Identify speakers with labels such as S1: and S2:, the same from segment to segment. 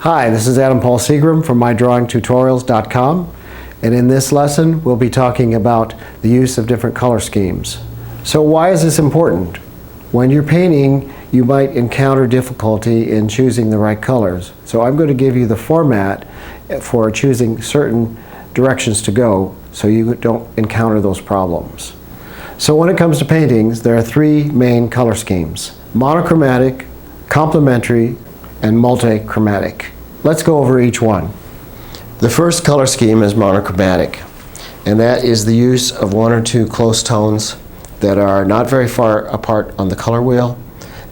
S1: Hi, this is Adam Paul Seagram from mydrawingtutorials.com, and in this lesson we'll be talking about the use of different color schemes. So why is this important? When you're painting, you might encounter difficulty in choosing the right colors. So I'm going to give you the format for choosing certain directions to go so you don't encounter those problems. So when it comes to paintings, there are three main color schemes: monochromatic, complementary, and multi-chromatic. Let's go over each one. The first color scheme is monochromatic, and that is the use of one or two close tones that are not very far apart on the color wheel.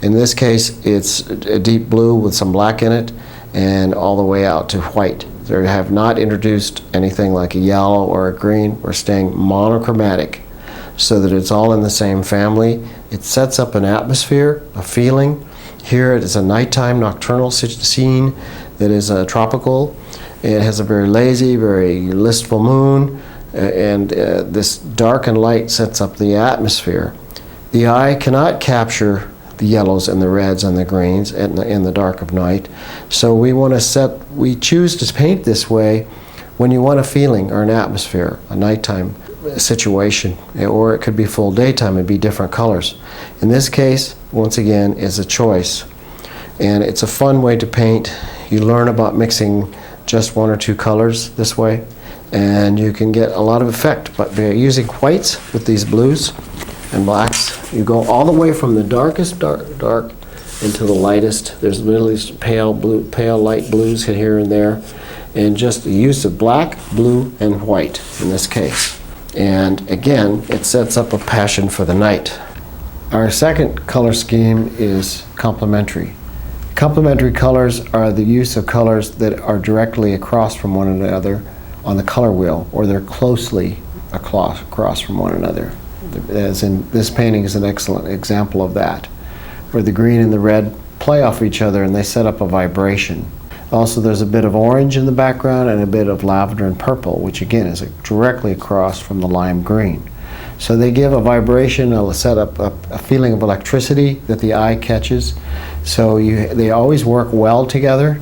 S1: In this case, it's a deep blue with some black in it and all the way out to white. They have not introduced anything like a yellow or a green. We're staying monochromatic so that it's all in the same family. It sets up an atmosphere, a feeling. Here it is a nighttime nocturnal scene that is tropical. It has a very lazy, very listful moon, and this dark and light sets up the atmosphere. The eye cannot capture the yellows and the reds and the greens in the dark of night, so we choose to paint this way when you want a feeling or an atmosphere, a nighttime situation, or it could be full daytime and be different colors. In this case, once again, is a choice, and it's a fun way to paint. You learn about mixing just one or two colors this way, and you can get a lot of effect. But by using whites with these blues and blacks, you go all the way from the darkest dark into the lightest. There's literally pale blue, pale light blues here and there, and just the use of black, blue, and white in this case. And again, it sets up a passion for the night. Our second color scheme is complementary. Complementary colors are the use of colors that are directly across from one another on the color wheel, or they're closely across from one another. As in, this painting is an excellent example of that, where the green and the red play off each other and they set up a vibration. Also, there's a bit of orange in the background and a bit of lavender and purple, which again is directly across from the lime green. So they give a vibration, they'll set up a feeling of electricity that the eye catches. So they always work well together.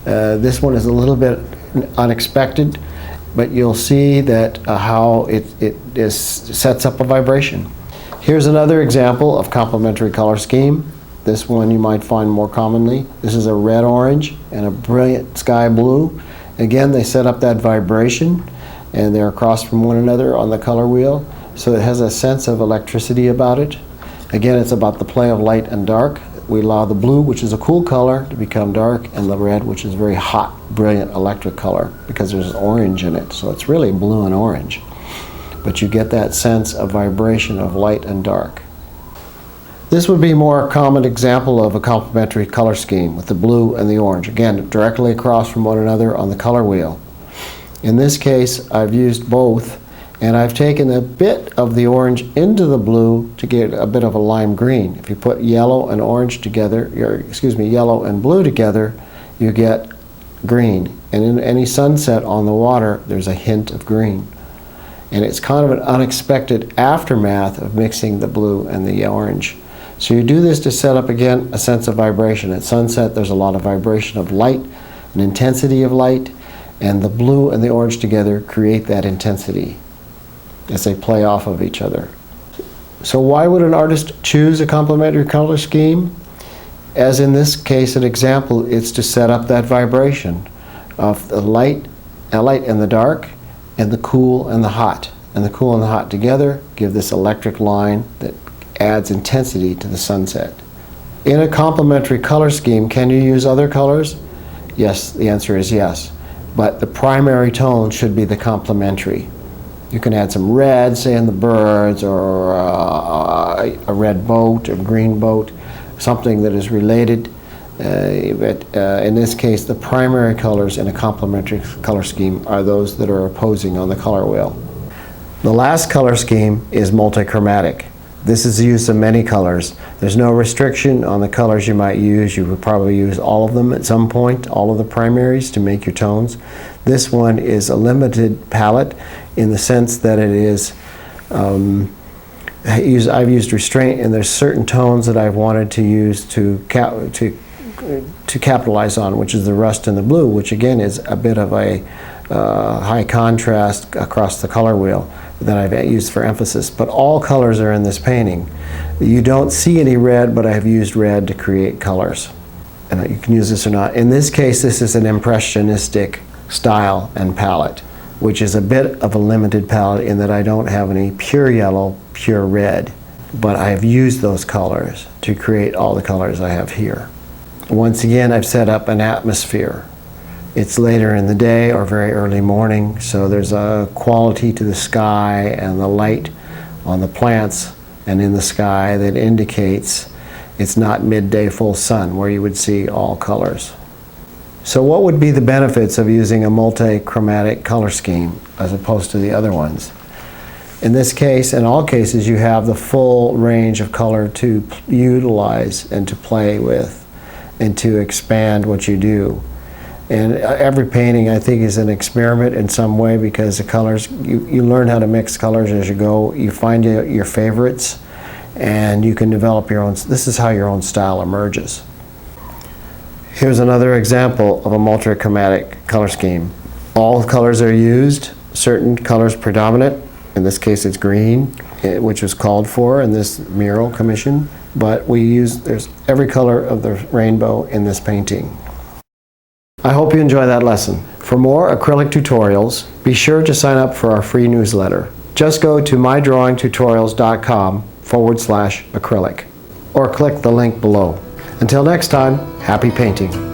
S1: This one is a little bit unexpected, but you'll see that how it sets up a vibration. Here's another example of complementary color scheme. This one you might find more commonly. This is a red-orange and a brilliant sky blue. Again, they set up that vibration, and they're across from one another on the color wheel, so it has a sense of electricity about it. Again, it's about the play of light and dark. We allow the blue, which is a cool color, to become dark, and the red, which is very hot, brilliant electric color, because there's orange in it, so it's really blue and orange. But you get that sense of vibration of light and dark. This would be a more common example of a complementary color scheme with the blue and the orange, again directly across from one another on the color wheel. In this case, I've used both, and I've taken a bit of the orange into the blue to get a bit of a lime green. If you put yellow and orange together, yellow and blue together, you get green. And in any sunset on the water, there's a hint of green. And it's kind of an unexpected aftermath of mixing the blue and the orange. So you do this to set up, again, a sense of vibration. At sunset, there's a lot of vibration of light, an intensity of light, and the blue and the orange together create that intensity as they play off of each other. So why would an artist choose a complementary color scheme? As in this case, an example, it's to set up that vibration of the light and the dark, and the cool and the hot. And the cool and the hot together give this electric line that adds intensity to the sunset. In a complementary color scheme, can you use other colors? Yes, the answer is yes. But the primary tone should be the complementary. You can add some red, say in the birds, or a red boat, or green boat, something that is related. But in this case, the primary colors in a complementary color scheme are those that are opposing on the color wheel. The last color scheme is multi-chromatic. This is the use of many colors. There's no restriction on the colors you might use. You would probably use all of them at some point, all of the primaries to make your tones. This one is a limited palette in the sense that it is, I've used restraint, and there's certain tones that I've wanted to use to to capitalize on, which is the rust and the blue, which again is a bit of a high contrast across the color wheel that I've used for emphasis. But all colors are in this painting. You don't see any red, but I've used red to create colors. And you can use this or not. In this case, this is an impressionistic style and palette, which is a bit of a limited palette in that I don't have any pure yellow, pure red, but I've used those colors to create all the colors I have here. Once again, I've set up an atmosphere. It's later in the day or very early morning, so there's a quality to the sky and the light on the plants and in the sky that indicates it's not midday full sun where you would see all colors. So what would be the benefits of using a multi-chromatic color scheme as opposed to the other ones? In this case, in all cases, you have the full range of color to utilize and to play with and to expand what you do. And every painting, I think, is an experiment in some way, because the colors, you learn how to mix colors as you go. You find your favorites, and you can develop your own. This is how your own style emerges. Here's another example of a multi-chromatic color scheme. All colors are used, certain colors predominant. In this case, it's green, which was called for in this mural commission. But there's every color of the rainbow in this painting. I hope you enjoy that lesson. For more acrylic tutorials, be sure to sign up for our free newsletter. Just go to mydrawingtutorials.com/acrylic or click the link below. Until next time, happy painting.